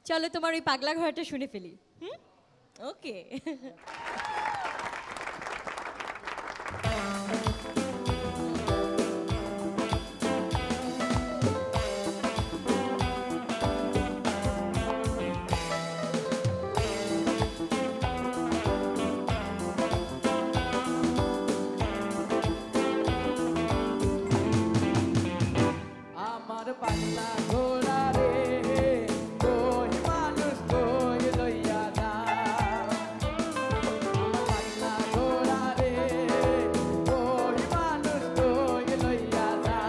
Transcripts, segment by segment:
চলো তোমার ওই পাগলা ঘোড়াটা শুনে ফেলি। ওকে। আমার পাগলা ঘোড়া রে কই মানুষ কই লইয়া যা আমার পাগলা ঘোড়া রে কই মানুষ কই লইয়া যা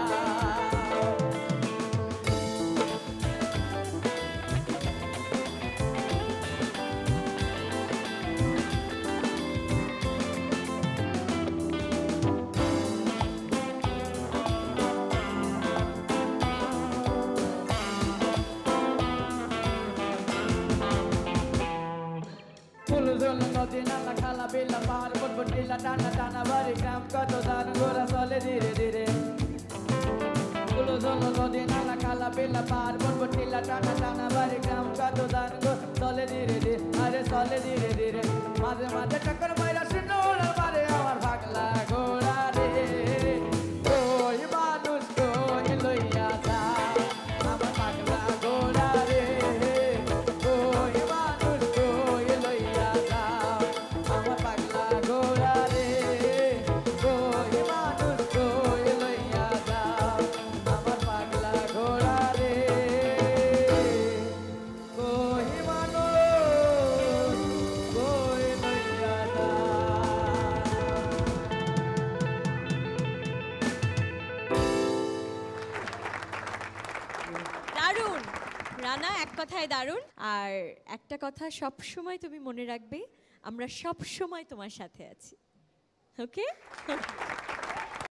নদী নালা খালা বেলা পাহাড় পর্বত টিলা টানা টানা বাড়ি গ্রাম কত দান ঘোরা চলে ধীরে ধীরে নদী নালা খালা বেলা পাহাড় পর্বত টিলা টানা টানা বাড়ি গ্রাম কত দান চলে ধীরে ধীরে আরে চলে ধীরে ধীরে মাঝে মাঝে টক্কর মাইরা শূন্য ওড়ার মারে আমার পাগলা ঘোড়া রে কই মানুষ কই লইয়া যা আমার পাগলা ঘোড়া রে কই মানুষ কই লইয়া যা আমার পাগলা ঘোড়া রে কই মানুষ কই লইয়া যা আমার পাগলা ঘোড়া রে কই মানুষ কই লইয়া যা। দারুণ রানা, এক কথায় দারুণ। আর একটা কথা সব সময় তুমি মনে রাখবে, আমরা সব সময় তোমার সাথে আছি। ওকে।